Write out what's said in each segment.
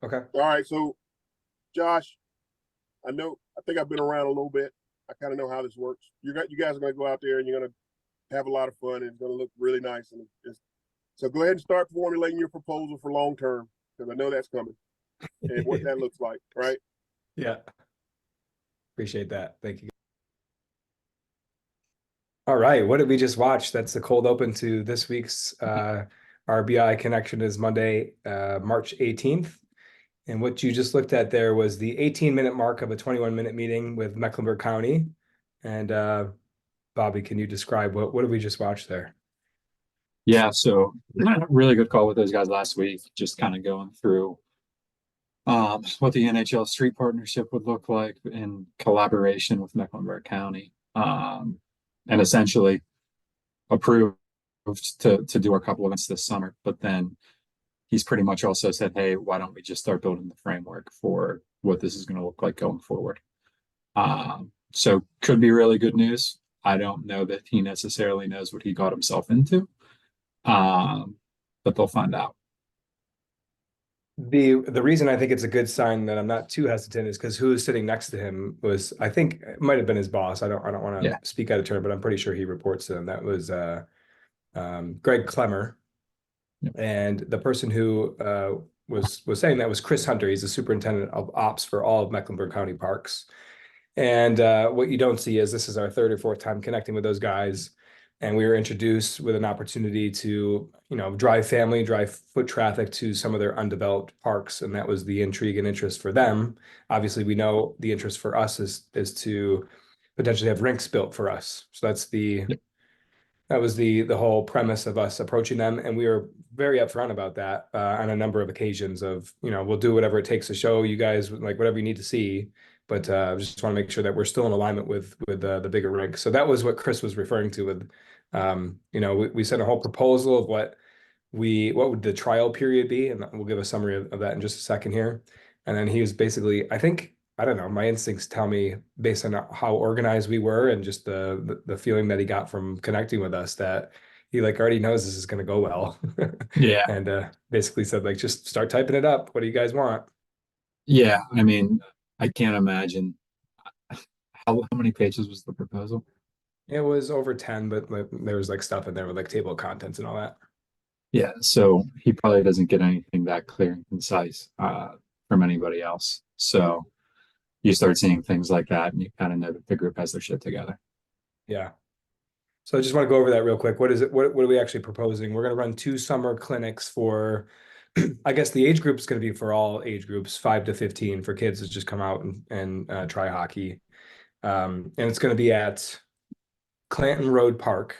Okay. All right. So, Josh, I think I've been around a little bit. I kind of know how this works. You guys are going to go out there and you're going to have a lot of fun. And it's going to look really nice. So go ahead and start formulating your proposal for long term, because I know that's coming and what that looks like. Right. Yeah. Appreciate that. Thank you. All right. What did we just watch? That's the cold open to this week's RBI Connection is Monday, March 18th. And what you just looked at there was the 18-minute mark of a 21-minute meeting with Mecklenburg County. And Bobby, can you describe what did we just watch there? Yeah, so really good call with those guys last week, just kind of going through what the NHL street partnership would look like in collaboration with Mecklenburg County, and essentially approved to do a couple events this summer. But then he's pretty much also said, hey, why don't we just start building the framework for what this is going to look like going forward? So could be really good news. I don't know that he necessarily knows what he got himself into, but they'll find out. The reason I think it's a good sign that I'm not too hesitant is because who was sitting next to him was, I think it might have been his boss. I don't want to speak out of turn, but I'm pretty sure he reports to him. That was Greg Clemmer. Yep. And the person who was saying that was Chris Hunter. He's the superintendent of ops for all of Mecklenburg County Parks. And what you don't see is this is our third or fourth time connecting with those guys. And we were introduced with an opportunity to, drive foot traffic to some of their undeveloped parks. And that was the intrigue and interest for them. Obviously, we know the interest for us is to potentially have rinks built for us. So that was the whole premise of us approaching them. And we were very upfront about that on a number of occasions of, we'll do whatever it takes to show you guys like whatever you need to see. But just want to make sure that we're still in alignment with the bigger rig. So that was what Chris was referring to with, we sent a whole proposal of what would the trial period be, and we'll give a summary of that in just a second here. And then he was basically, I don't know, my instincts tell me based on how organized we were and just the feeling that he got from connecting with us that he already knows this is going to go well. Yeah. And basically said just start typing it up. What do you guys want? Yeah, I mean, I can't imagine how many pages was the proposal? It was over 10, but there was stuff in there with table of contents and all that. Yeah, so he probably doesn't get anything that clear and concise from anybody else. So you start seeing things like that and you kind of know that the group has their shit together. Yeah. So I just want to go over that real quick. What is it? What are we actually proposing? We're going to run 2 summer clinics for, I guess the age group is going to be for all age groups, 5 to 15 for kids to just come out and try hockey. And it's going to be at Clanton Road Park,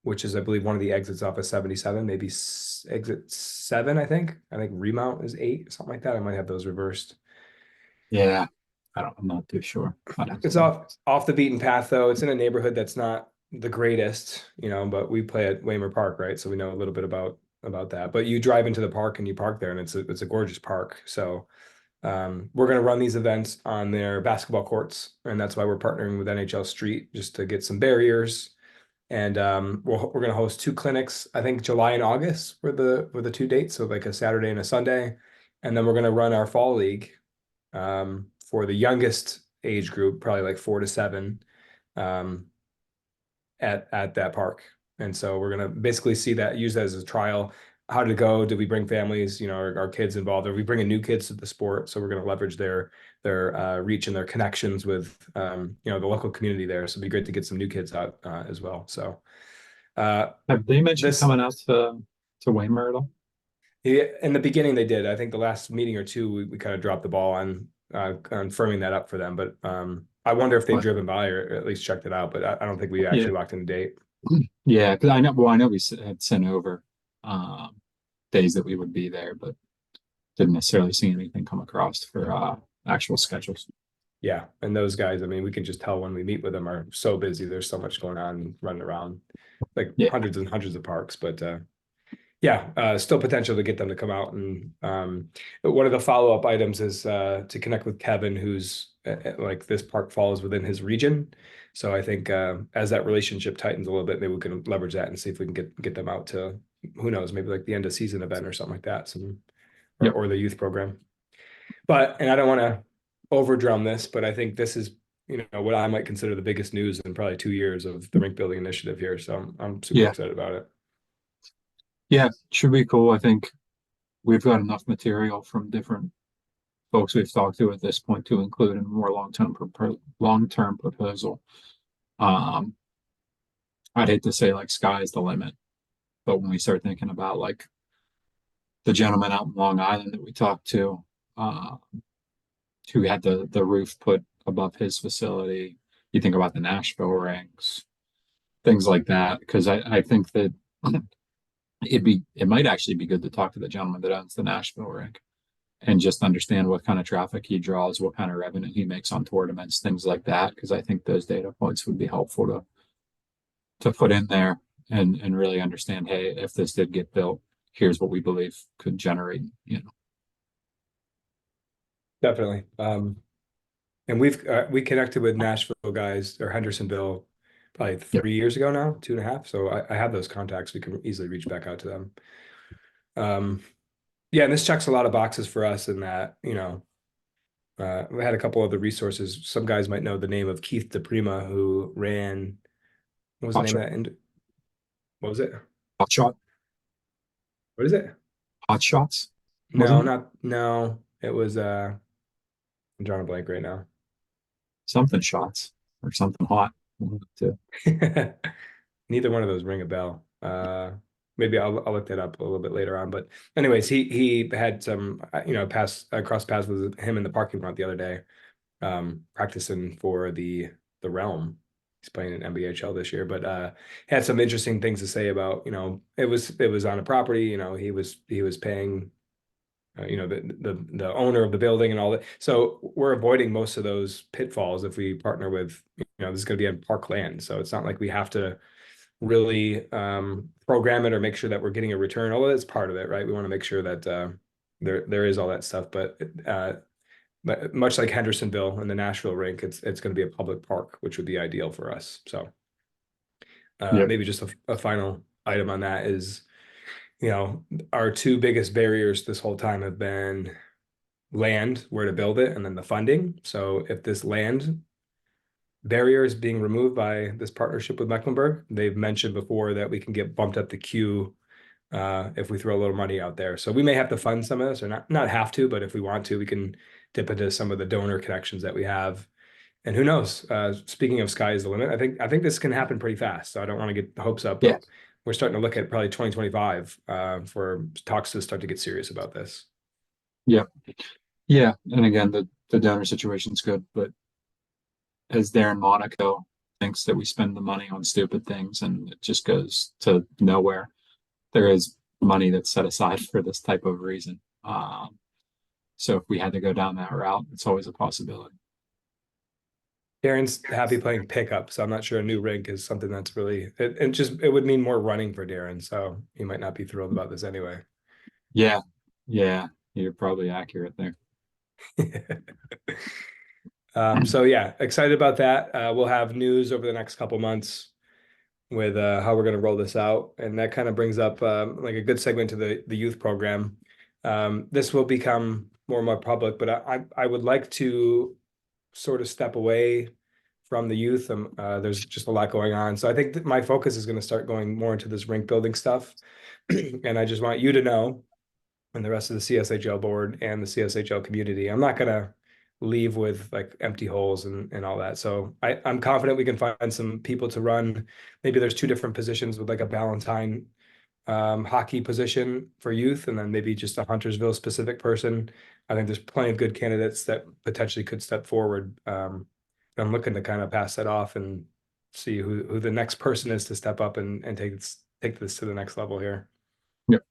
which is, I believe, one of the exits off of 77, maybe exit 7, I think. I think remount is 8, something like that. I might have those reversed. Yeah, I'm not too sure. It's off the beaten path, though. It's in a neighborhood that's not the greatest, but we play at Waymer Park, right? So we know a little bit about that. But you drive into the park and you park there, and it's a gorgeous park. So we're going to run these events on their basketball courts, and that's why we're partnering with NHL Street just to get some barriers. And we're going to host 2 clinics. I think July and August were the 2 dates, so a Saturday and a Sunday. And then we're going to run our fall league for the youngest age group, probably 4 to 7, at that park. And so we're going to basically use that as a trial. How did it go? Did we bring families, our kids involved? Are we bringing new kids to the sport? So we're going to leverage their reach and their connections with, the local community there. So it'd be great to get some new kids out as well. So have they mentioned coming out to Waymer at all? Yeah, in the beginning they did. I think the last meeting or 2, we kind of dropped the ball on firming that up for them. But I wonder if they've driven by or at least checked it out. But I don't think we actually locked in a date. Yeah, because I know we had sent over days that we would be there, but didn't necessarily see anything come across for actual schedules. Yeah, and those guys, we can just tell when we meet with them are so busy. There's so much going on, running around, hundreds and hundreds of parks. But still potential to get them to come out. And one of the follow-up items is to connect with Kevin, who's this park falls within his region. So I think as that relationship tightens a little bit, maybe we can leverage that and see if we can get them out to, who knows, maybe the end of season event or something like that. Some Yep. or the youth program. But, and I don't want to overdrum this, but I think this is, what I might consider the biggest news in probably 2 years of the rink building initiative here. So I'm super Yeah. excited about it. Yeah, should be cool. I think we've got enough material from different folks we've talked to at this point to include in a more long-term proposal. I'd hate to say like sky's the limit, but when we start thinking about like the gentleman out in Long Island that we talked to, who had the roof put above his facility, you think about the Nashville rinks, things like that. Because I think that it might actually be good to talk to the gentleman that owns the Nashville rink and just understand what kind of traffic he draws, what kind of revenue he makes on tournaments, things like that. Because I think those data points would be helpful to put in there and really understand, hey, if this did get built, here's what we believe could generate, Definitely. And we connected with Nashville guys or Hendersonville probably 3 years ago now, 2.5. So I have those contacts. We can easily reach back out to them. Yeah, and this checks a lot of boxes for us in that, we had a couple of the resources. Some guys might know the name of Keith DePrima, who ran, what was the name of that? And what was it? Hot shot. What is it? Hot shots? No, it was, I'm drawing a blank right now. Something shots or something hot. Neither one of those ring a bell. Maybe I'll look that up a little bit later on. But anyways, he had some cross paths with him in the parking lot the other day, practicing for the Realm. He's playing in NBHL this year, but had some interesting things to say about, it was on a property, he was paying the owner of the building and all that. So we're avoiding most of those pitfalls if we partner with, this is going to be on park land. So it's not like we have to really program it or make sure that we're getting a return. Although that's part of it, right? We want to make sure that there is all that stuff. But much like Hendersonville and the Nashville rink, it's going to be a public park, which would be ideal for us. So maybe just a final item on that is, our two biggest barriers this whole time have been land, where to build it, and then the funding. So if this land barrier is being removed by this partnership with Mecklenburg, they've mentioned before that we can get bumped up the queue if we throw a little money out there. So we may have to fund some of this, or not have to, but if we want to, we can dip into some of the donor connections that we have. And who knows? Speaking of sky is the limit, I think this can happen pretty fast. So I don't want to get the hopes up. But we're starting to look at probably 2025 for talks to start to get serious about this. Yeah. And again, the donor situation's good, but as Darren Monaco thinks that we spend the money on stupid things and it just goes to nowhere, there is money that's set aside for this type of reason. So if we had to go down that route, it's always a possibility. Darren's happy playing pickup, so I'm not sure a new rink is something that's really it would mean more running for Darren, so he might not be thrilled about this anyway. Yeah, you're probably accurate there. So yeah, excited about that. We'll have news over the next couple months with how we're going to roll this out, and that kind of brings up like a good segment to the youth program. This will become more and more public, but I would like to sort of step away from the youth. There's just a lot going on. So I think that my focus is going to start going more into this rink building stuff. And I just want you to know, and the rest of the CSHL board and the CSHL community, I'm not going to leave with like empty holes and all that. So I'm confident we can find some people to run. Maybe there's 2 different positions with like a Ballantyne hockey position for youth, and then maybe just a Huntersville specific person. I think there's plenty of good candidates that potentially could step forward. I'm looking to kind of pass that off and see who the next person is to step up and take this to the next level here. Yep.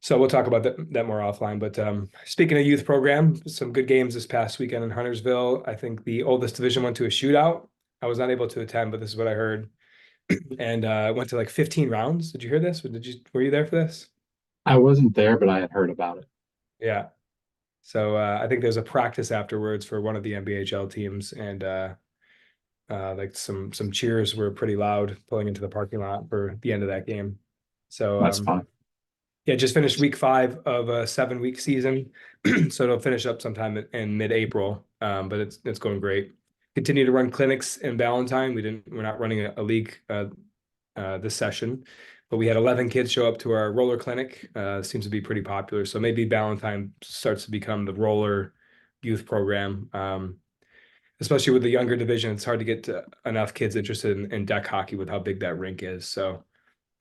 So we'll talk about that more offline. But speaking of youth program, some good games this past weekend in Huntersville. I think the oldest division went to a shootout. I was not able to attend, but this is what I heard. And went to like 15 rounds. Did you hear this? Or were you there for this? I wasn't there, but I had heard about it. Yeah. So I think there's a practice afterwards for one of the NBHL teams, and like some cheers were pretty loud pulling into the parking lot for the end of that game. So That's fine. Yeah, just finished week 5 of a 7-week season. So it'll finish up sometime in mid-April. But it's going great. Continue to run clinics in Ballantyne. We're not running a league this session, but we had 11 kids show up to our roller clinic. Seems to be pretty popular. So maybe Ballantyne starts to become the roller youth program. Especially with the younger division, it's hard to get enough kids interested in deck hockey with how big that rink is. So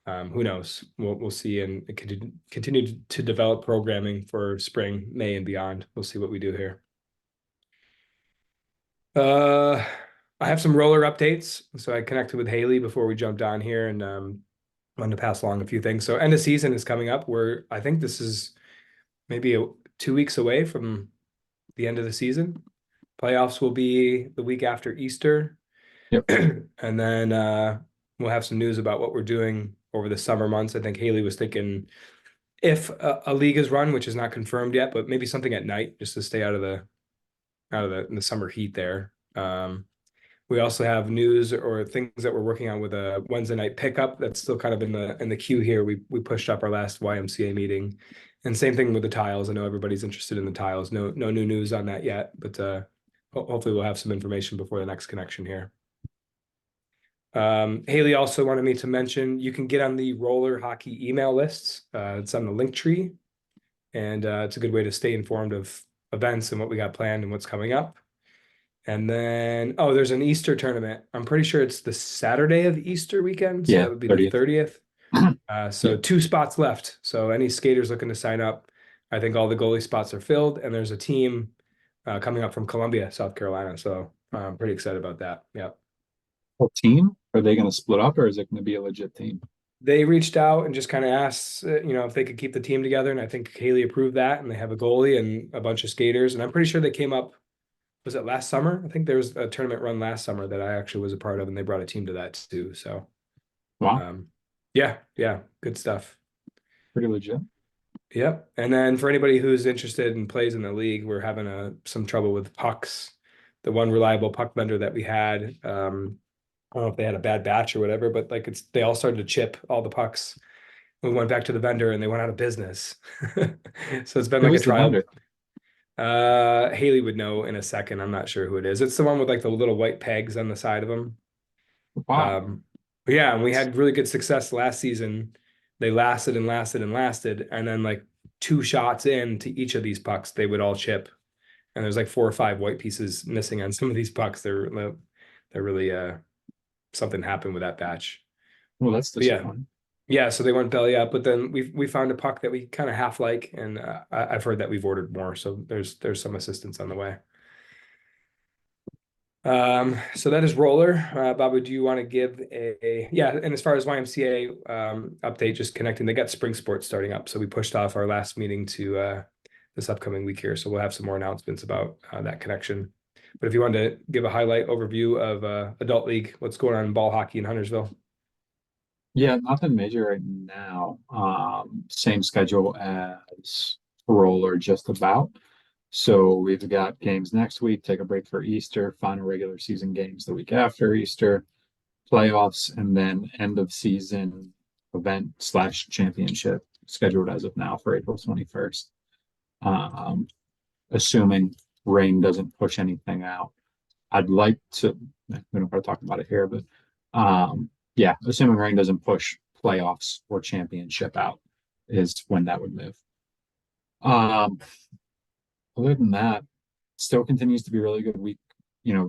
who knows? We'll see, and continue to develop programming for spring, May, and beyond. We'll see what we do here. I have some roller updates. So I connected with Haley before we jumped on here, and wanted to pass along a few things. So end of season is coming up. I think this is maybe 2 weeks away from the end of the season. Playoffs will be the week after Easter. Yep. And then we'll have some news about what we're doing over the summer months. I think Haley was thinking if a league is run, which is not confirmed yet, but maybe something at night just to stay out of the summer heat there. We also have news or things that we're working on with a Wednesday night pickup. That's still kind of in the queue here. We pushed up our last YMCA meeting, and same thing with the tiles. I know everybody's interested in the tiles. No new news on that yet, but hopefully we'll have some information before the next connection here. Haley also wanted me to mention you can get on the roller hockey email lists. It's on the link tree, and it's a good way to stay informed of events and what we got planned and what's coming up. And then, there's an Easter tournament. I'm pretty sure it's the Saturday of Easter weekend. So Yeah, that would be 30th. the 30th. So 2 spots left. So any skaters looking to sign up, I think all the goalie spots are filled, and there's a team coming up from Columbia, South Carolina. So I'm pretty excited about that. Yeah. Whole team? Are they going to split up, or is it going to be a legit team? They reached out and just kind of asked, if they could keep the team together. And I think Haley approved that, and they have a goalie and a bunch of skaters. And I'm pretty sure they came up, was it last summer? I think there was a tournament run last summer that I actually was a part of, and they brought a team to that too. So, Wow, yeah, good stuff. pretty legit. Yep. And then for anybody who's interested and plays in the league, we're having some trouble with pucks. The one reliable puck vendor that we had, I don't know if they had a bad batch or whatever, but they all started to chip all the pucks. We went back to the vendor and they went out of business. So it's been Who like a was the trial. vendor? Haley would know in a second. I'm not sure who it is. It's the one with like the little white pegs on the side of them. Wow. But yeah, and we had really good success last season. They lasted and lasted and lasted, and then like 2 shots into each of these pucks, they would all chip. And there's like 4 or 5 white pieces missing on some of these pucks. They're really something happened with that batch. Well, that's disappointing. Yeah, so they went belly up, but then we found a puck that we kind of half like, and I've heard that we've ordered more, so there's some assistance on the way. So that is roller. Babu, do you want to give and as far as YMCA update, just connecting, they got spring sports starting up, so we pushed off our last meeting to this upcoming week here, so we'll have some more announcements about that connection. But if you wanted to give a highlight overview of adult league, what's going on in ball hockey in Huntersville? Yeah, nothing major right now. Same schedule as roller, just about. So we've got games next week, take a break for Easter, final regular season games the week after Easter, playoffs, and then end of season event / championship scheduled as of now for April 21st. Assuming rain doesn't push anything out. I'd like to, we don't want to talk about it here, but yeah, assuming rain doesn't push playoffs or championship out is when that would move. Other than that, still continues to be really good week,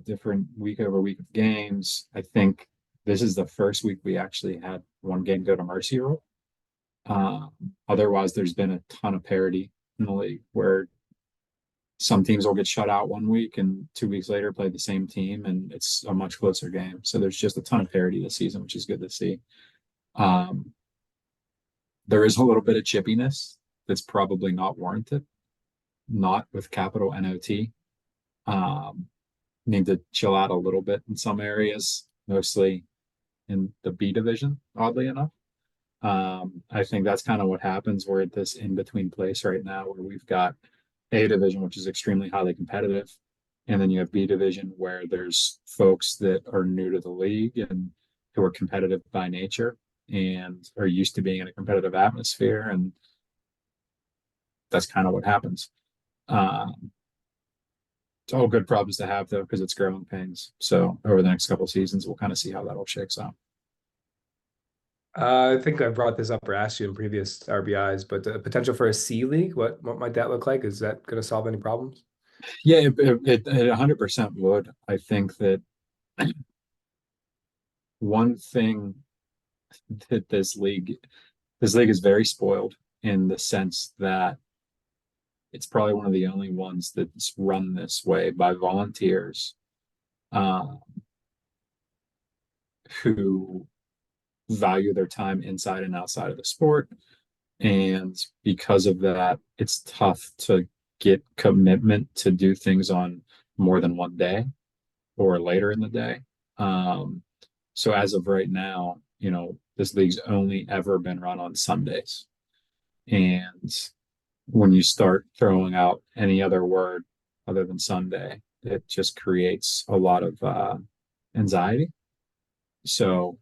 different week over week of games. I think this is the first week we actually had one game go to mercy rule. Otherwise, there's been a ton of parity in the league where some teams will get shut out one week and 2 weeks later play the same team, and it's a much closer game. So there's just a ton of parity this season, which is good to see. There is a little bit of chippiness that's probably not warranted, not with capital NOT. Need to chill out a little bit in some areas, mostly in the B division, oddly enough. I think that's kind of what happens. We're at this in-between place right now where we've got A division, which is extremely highly competitive, and then you have B division where there's folks that are new to the league and who are competitive by nature and are used to being in a competitive atmosphere, and that's kind of what happens. It's all good problems to have though, because it's growing pains. So over the next couple of seasons, we'll kind of see how that all shakes out. I think I brought this up or asked you in previous RBIs, but the potential for a C league, what might that look like? Is that going to solve any problems? Yeah, it 100% would. I think that one thing that this league is very spoiled in the sense that it's probably one of the only ones that's run this way by volunteers who value their time inside and outside of the sport. And because of that, it's tough to get commitment to do things on more than one day or later in the day. So as of right now, this league's only ever been run on Sundays. And when you start throwing out any other word other than Sunday, it just creates a lot of anxiety. So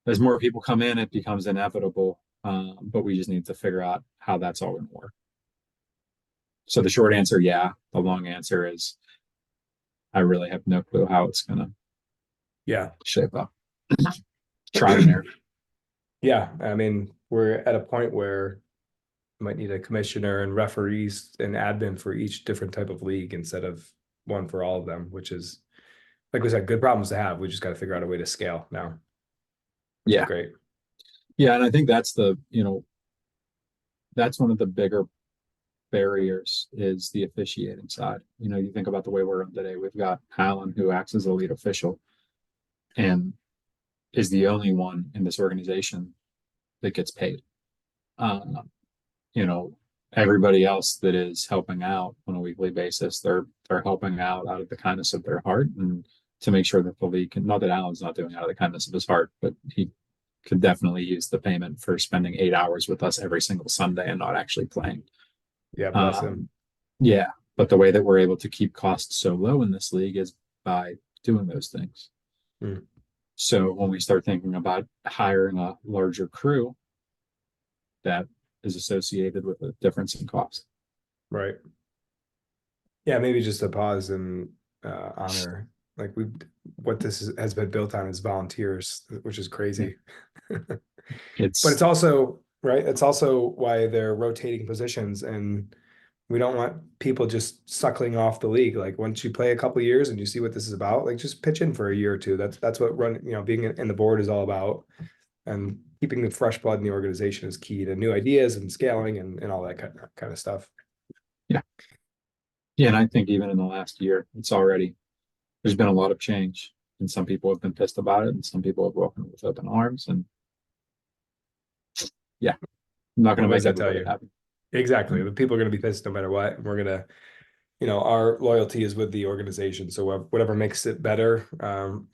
as more people come in, it becomes inevitable. But we just need to figure out how that's all going to work. So the short answer, yeah. The long answer is I really have no clue how it's going to shape up. Try and error. Yeah, I mean, we're at a point where you might need a commissioner and referees and admin for each different type of league instead of one for all of them, which is, like we said, good problems to have. We just got to figure out a way to scale now. Yeah. Great. Yeah, and I think that's that's one of the bigger barriers is the officiating side. You think about the way we're run today. We've got Alan, who acts as a lead official and is the only one in this organization that gets paid. Everybody else that is helping out on a weekly basis, they're helping out of the kindness of their heart and to make sure that the league can, not that Alan's not doing it out of the kindness of his heart, but he could definitely use the payment for spending 8 hours with us every single Sunday and not actually playing. Yeah, bless him. Yeah, but the way that we're able to keep costs so low in this league is by doing those things. So when we start thinking about hiring a larger crew, that is associated with a difference in cost. Right. Yeah, maybe just a pause and honor, like what this has been built on is volunteers, which is crazy. But it's also, right, it's also why they're rotating positions, and we don't want people just suckling off the league. Like once you play a couple years and you see what this is about, like just pitch in for a year or two. That's what being in the board is all about. And keeping the fresh blood in the organization is key to new ideas and scaling and all that kind of stuff. Yeah. Yeah, and I think even in the last year, there's been a lot of change, and some people have been pissed about it, and some people have welcomed it with open arms. And yeah, I'm not going to make everybody happy. Exactly. The people are going to be pissed no matter what. And we're going to, our loyalty is with the organization. So whatever makes it better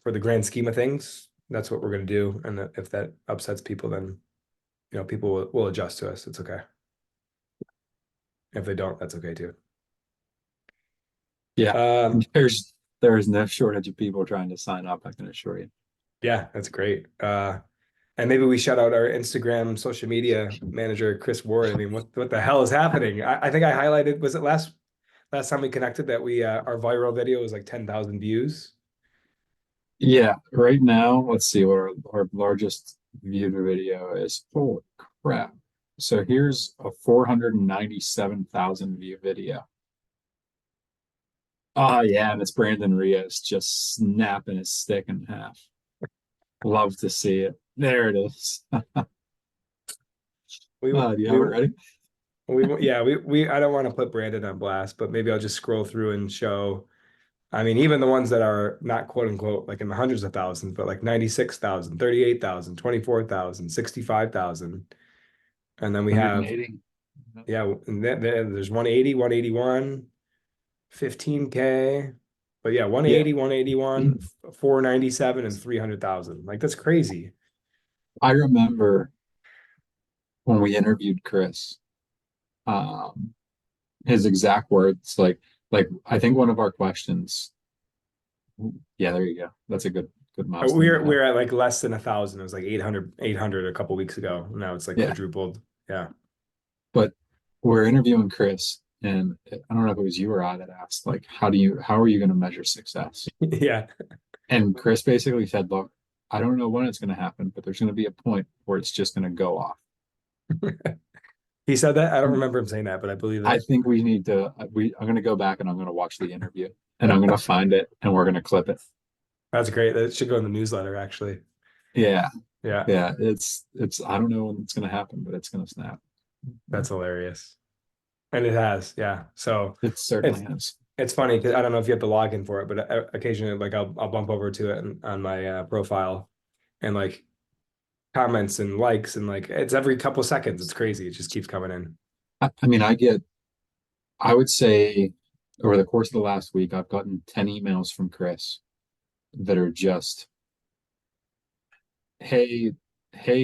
for the grand scheme of things, that's what we're going to do. And if that upsets people, then, people will adjust to us. It's okay. If they don't, that's okay too. Yeah. There is no shortage of people trying to sign up, I can assure you. Yeah, that's great. And maybe we shout out our Instagram social media manager, Chris Ward. I mean, what the hell is happening? I think I highlighted, was it last time we connected that we our viral video was like 10,000 views? Yeah, right now, let's see what our largest viewed video is. Holy crap. So here's a 497,000 view video. Oh yeah, and it's Brandon Rios just snapping his stick in half. Love to see it. There it is. Do you have it ready? I don't want to put Brandon on blast, but maybe I'll just scroll through and show. I mean, even the ones that are not quote unquote like in the hundreds of thousands, but like 96,000, 38,000, 24,000, 65,000. And then we have, and there's 180, 181, 15K. But yeah, 180, 181, 497, and 300,000. Like that's crazy. I remember when we interviewed Chris, his exact words, like I think one of our questions. Yeah, there you go. That's a good milestone. We're at like less than 1,000. It was like 800 a couple weeks ago. Now it's like quadrupled. Yeah. But we're interviewing Chris, and I don't know if it was you or I that asked, like, how are you going to measure success? Yeah. And Chris basically said, look, I don't know when it's going to happen, but there's going to be a point where it's just going to go off. He said that. I don't remember him saying that, but I believe I it. think we need to, I'm going to go back and I'm going to watch the interview and I'm going to find it and we're going to clip it. That's great. That should go in the newsletter, actually. Yeah. Yeah, Yeah. I don't know when it's going to happen, but it's going to snap. that's hilarious. And it has, yeah. So It certainly has. it's funny because I don't know if you have to log in for it, but occasionally, like I'll bump over to it on my profile, and like comments and likes, and like it's every couple seconds. It's crazy. It just keeps coming in. I mean, I would say over the course of the last week, I've gotten 10 emails from Chris that are just, hey,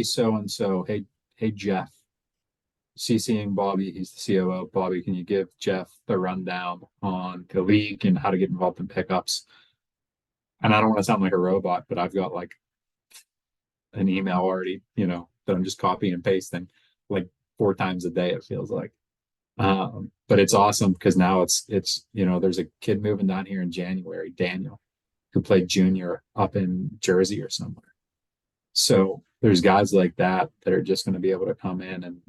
so and so, hey, Jeff, CCing Bobby, he's the COO. Bobby, can you give Jeff the rundown on the league and how to get involved in pickups? And I don't want to sound like a robot, but I've got like an email already, that I'm just copying and pasting like 4 times a day, it feels like. But it's awesome because now it's there's a kid moving down here in January, Daniel, who played junior up in Jersey or somewhere. So there's guys like that are just going to be able to come in and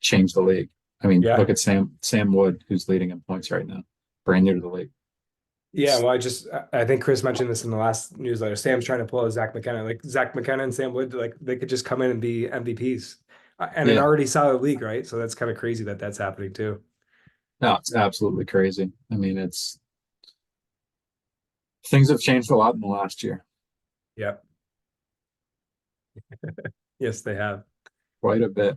change the league. I mean, Yeah. look at Sam Wood, who's leading in points right now, brand new to the league. Yeah, well, I think Chris mentioned this in the last newsletter. Sam's trying to pull a Zach McKenna. Like Zach McKenna and Sam Wood, like they could just come in and be MVPs, and an Yeah, already solid league, right? So that's kind of crazy that that's happening too. no, it's absolutely crazy. I mean, things have changed a lot in the last year, Yeah. Yes, they have. quite a bit.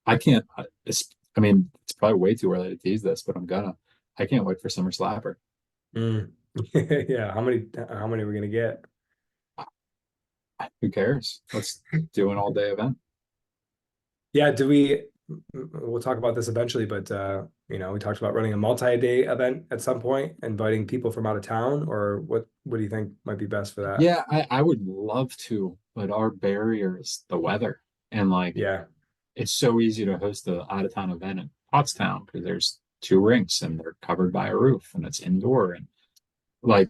I can't. I mean, it's probably way too early to tease this, but I can't wait for Summer Slapper. Mm. Yeah. How many are we gonna get? Who cares? Let's do an all-day event. Yeah, we'll talk about this eventually, but we talked about running a multi-day event at some point, inviting people from out of town, or what do you think might be best for that? Yeah, I would love to, but our barrier is the weather. And like Yeah. it's so easy to host a out of town event in Pottstown because there's 2 rinks and they're covered by a roof and it's indoor and like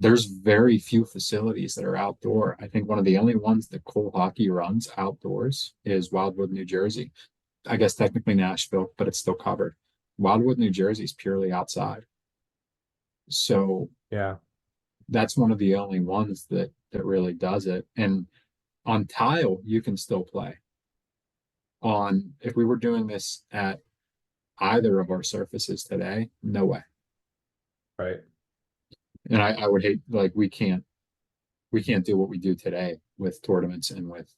there's very few facilities that are outdoor. I think one of the only ones that Cole Hockey runs outdoors is Wildwood, New Jersey. I guess technically Nashville, but it's still covered. Wildwood, New Jersey is purely outside. So Yeah. that's one of the only ones that really does it. And on tile, you can still play. If we were doing this at either of our surfaces today, no way. Right. And I would hate like we can't do what we do today with tournaments and with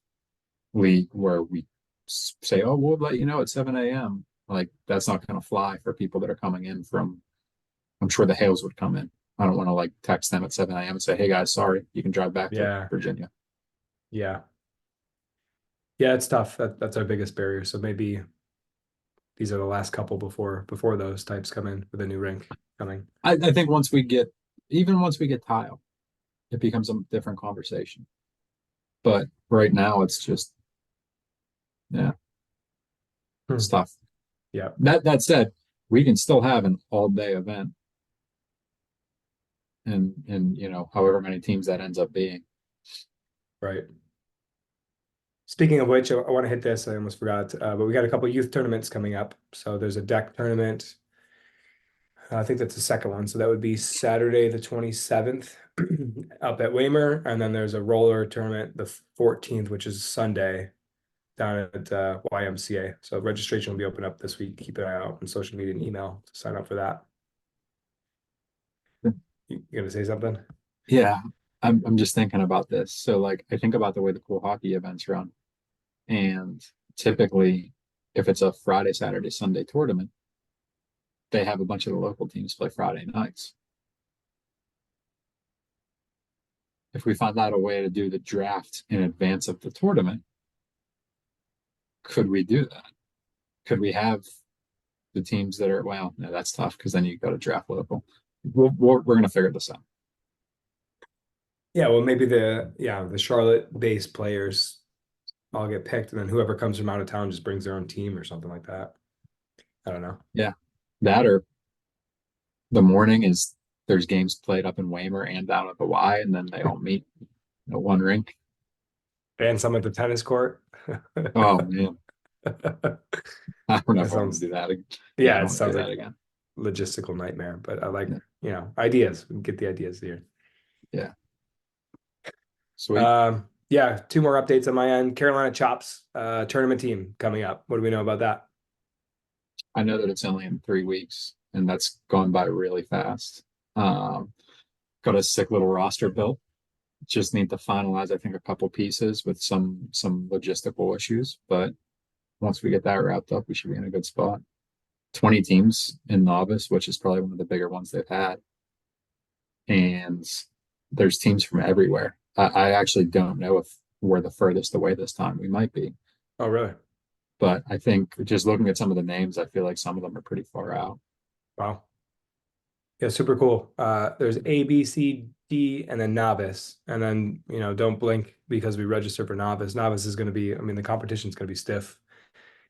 league where we say, oh, we'll let you know at 7 a.m. Like that's not going to fly for people that are coming in from. I'm sure the Hales would come in. I don't want to like text them at 7 a.m. and say, hey guys, sorry, you can drive back to Yeah. Virginia. Yeah. Yeah, it's tough. That's our biggest barrier. So maybe these are the last couple before those types come in with a new rink coming. I think once we get tile, it becomes a different conversation. But right now it's just it's tough. Yeah. That said, we can still have an all-day event and however many teams that ends up being. Right. Speaking of which, I want to hit this. I almost forgot, but we got a couple youth tournaments coming up. So there's a deck tournament. I think that's the second one. So that would be Saturday, the 27th up at Waymer. And then there's a roller tournament, the 14th, which is Sunday down at YMCA. So registration will be open up this week. Keep an eye out on social media and email to sign up for that. You gonna say something? Yeah, I'm just thinking about this. So like I think about the way the cool hockey events run. And typically if it's a Friday, Saturday, Sunday tournament, they have a bunch of the local teams play Friday nights. If we find out a way to do the draft in advance of the tournament, could we do that? Could we have the teams that are, well, no, that's tough because then you got to draft local. We're going to figure this out. Yeah, well, maybe the Charlotte-based players all get picked, and then whoever comes from out of town just brings their own team or something like that. I don't know. That or the morning is there's games played up in Waymer and down at the Y, and then they all meet at one rink. And some at the tennis court. Oh man, I don't know That if I want to sounds, do that again. Yeah, I yeah, don't it want to do sounds like that again. logistical nightmare, but I like, Yeah. ideas. We can get the ideas here. Yeah. Sweet. Yeah, two more updates on my end. Carolina Chops tournament team coming up. What do we know about that? I know that it's only in 3 weeks, and that's gone by really fast. Got a sick little roster built. Just need to finalize, I think, a couple pieces with some logistical issues. But once we get that wrapped up, we should be in a good spot. 20 teams in novice, which is probably one of the bigger ones they've had. And there's teams from everywhere. I actually don't know if we're the furthest away this time. We might be. Oh, really? But I think just looking at some of the names, I feel like some of them are pretty far out. Wow. Yeah, super cool. There's A, B, C, D, and then novice. And then, don't blink because we register for novice. Novice is going to be, the competition's going to be stiff.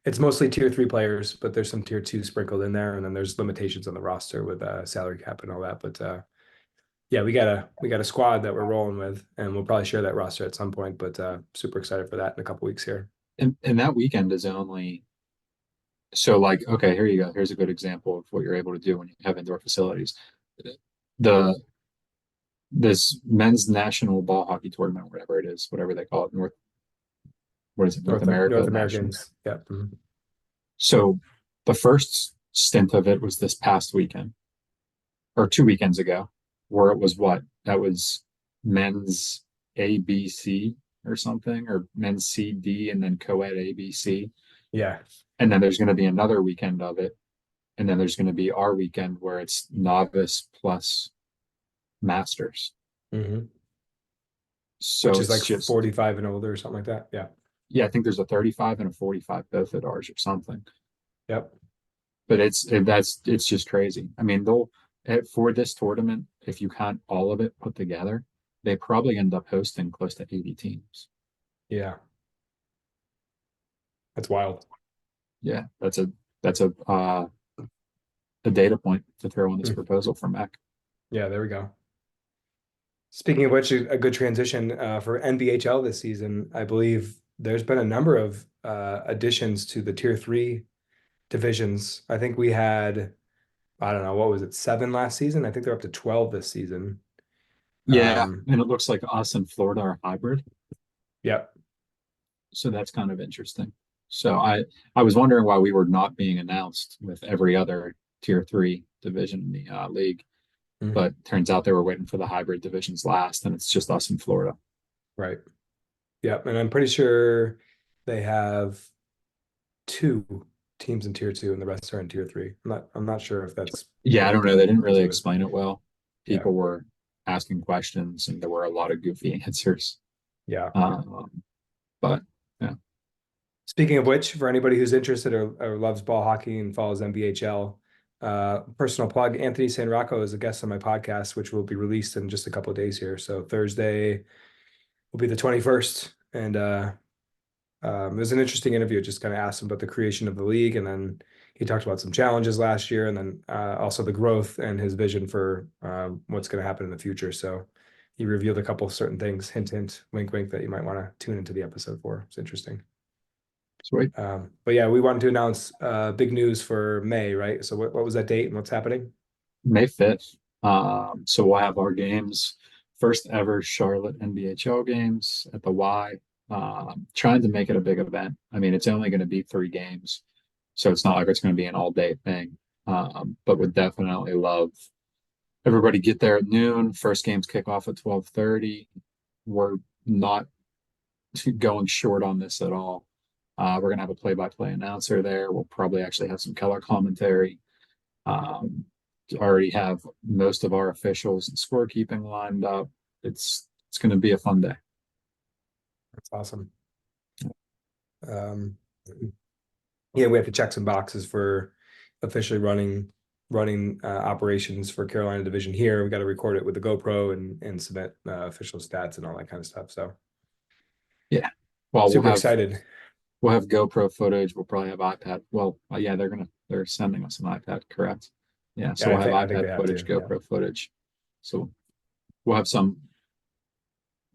It's mostly tier 3 players, but there's some tier 2 sprinkled in there. And then there's limitations on the roster with salary cap and all that. But yeah, we got a squad that we're rolling with, and we'll probably share that roster at some point. But super excited for that in a couple weeks here. And that weekend is only so like, okay, here you go. Here's a good example of what you're able to do when you have indoor facilities. The this men's national ball hockey tournament, whatever it is, whatever they call it, what is it, North America North National. Americans. Yeah. Mhm. So the first stint of it was this past weekend or 2 weekends ago, where it was what? That was men's ABC or something, or men's CD and then co-ed ABC. Yeah. And then there's going to be another weekend of it. And then there's going to be our weekend where it's novice plus masters. Mm-hmm. So Which is it's like just 45 and older or something like that. Yeah. yeah, I think there's a 35 and a 45 both at ours or something. Yep. But it's just crazy. I mean, they'll for this tournament, if you count all of it put together, they probably end up hosting close to 80 teams. Yeah. That's wild. Yeah, that's a data point to throw in this proposal for Meck. Yeah, there we go. Speaking of which, a good transition for NBHL this season. I believe there's been a number of additions to the tier 3 divisions. I think we had, I don't know, what was it, 7 last season? I think they're up to 12 this season. Yeah, and it looks like us and Florida are hybrid. Yep. So that's kind of interesting. So I was wondering why we were not being announced with every other tier 3 division in the league. But turns out they were waiting for the hybrid divisions last, and it's just us in Florida. Right. Yep. And I'm pretty sure they have 2 teams in tier 2 and the rest are in tier 3. I'm not sure if that's Yeah, I don't know. They didn't really explain it well. Yeah. People were asking questions, and there were a lot of goofy answers. Yeah. But yeah. Speaking of which, for anybody who's interested or loves ball hockey and follows NBHL, personal plug, Anthony Sanrocco is a guest on my podcast, which will be released in just a couple of days here. So Thursday will be the 21st. And it was an interesting interview. Just kind of asked him about the creation of the league. And then he talked about some challenges last year and then also the growth and his vision for what's going to happen in the future. So he revealed a couple of certain things, hint, hint, wink, wink, that you might want to tune into the episode for. It's interesting. Sweet. But yeah, we wanted to announce big news for May, right? So what was that date and what's happening? May 5th. So we'll have our games, first ever Charlotte NBHL games at the Y. Trying to make it a big event. I mean, it's only going to be 3 games, so it's not like it's going to be an all-day thing. But would definitely love everybody get there at noon. First games kick off at 12:30. We're not going short on this at all. We're going to have a play-by-play announcer there. We'll probably actually have some color commentary. Already have most of our officials and scorekeeping lined up. It's going to be a fun day. That's awesome. Yeah, we have to check some boxes for officially running operations for Carolina Division here. We got to record it with the GoPro and submit official stats and all that kind of stuff. So yeah, well, super excited. We'll have GoPro footage. We'll probably have iPad. Well, yeah, they're gonna They're sending us an iPad, correct? Yeah, so Yeah, we'll have I think they iPad have footage, to, yeah. GoPro footage. So we'll have some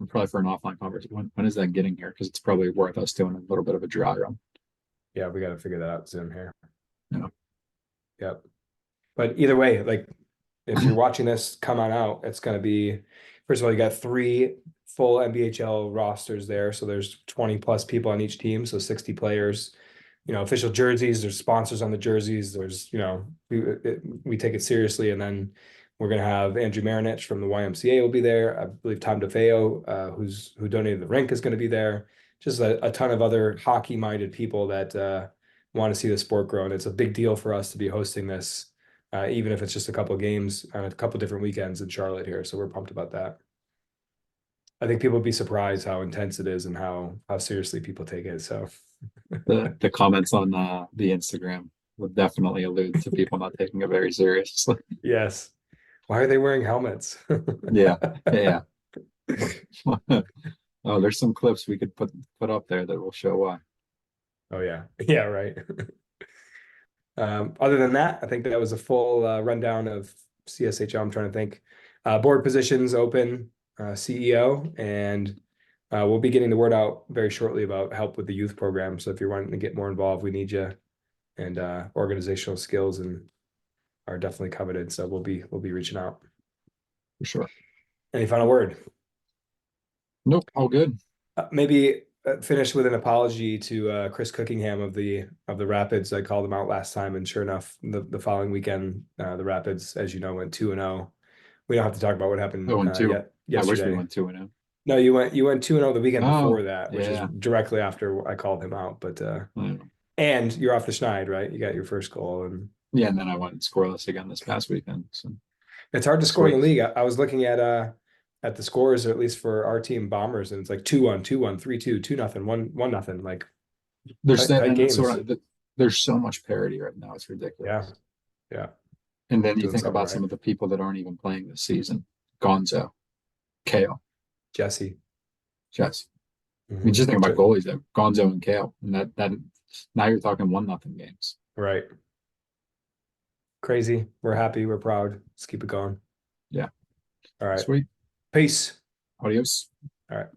probably for an offline conversation. When is that getting here? Because it's probably worth us doing a little bit of a dry run. Yeah, we got to figure that out soon here. Yeah. Yep. But either way, like if you're watching this, come on out. It's going to be, first of all, you got 3 full NBHL rosters there. So there's 20 plus people on each team. So 60 players, you know, official jerseys, there's sponsors on the jerseys. There's, you know, we take it seriously. And then we're going to have Andrew Marinich from the YMCA will be there. I believe Tom DeFeo, who donated the rink, is going to be there. Just a ton of other hockey minded people that want to see the sport grow. And it's a big deal for us to be hosting this, even if it's just a couple of games on a couple different weekends in Charlotte here. So we're pumped about that. I think people would be surprised how intense it is and how seriously people take it. So The comments on the Instagram would definitely allude to people not taking it very seriously. yes. Why are they wearing helmets? Yeah, yeah. Oh, there's some clips we could put up there that will show why. Oh yeah. Yeah, right. Other than that, I think that was a full rundown of CSHL. I'm trying to think. Board positions open, CEO, and we'll be getting the word out very shortly about help with the youth program. So if you're wanting to get more involved, we need you. And organizational skills and are definitely coveted. So we'll be reaching out. For sure. Any final word? Nope, all good. Maybe finish with an apology to Chris Cookingham of the Rapids. I called him out last time, and sure enough, the following weekend, the Rapids, as you know, went 2-0. We don't have to talk about what happened I went 2. yet. I wish we Yesterday. went 2-0. No, you went 2-0 the weekend Oh, before that, which is yeah. directly after I called him out. But and you're off the schneid, right? You got your first goal, and Yeah, and then I went scoreless again this past weekend. So it's hard to score in the Sweet. league. I was looking at the scores, or at least for our team Bombers, and it's like 2-1, 2-1, 3-2, 2-0, 1-1. Like there's tight and games. there's so much parity right now. It's ridiculous. Yeah. And then you Doing think something about right. some of the people that aren't even playing this season. Gonzo, Kale, Jesse. Jess. I mean, just think about goalies there. Gonzo and Kale. And that now you're talking 1-0 games. Right. Crazy. We're happy. We're proud. Let's keep it going. Yeah. All right. Sweet. Peace. Adios. All right.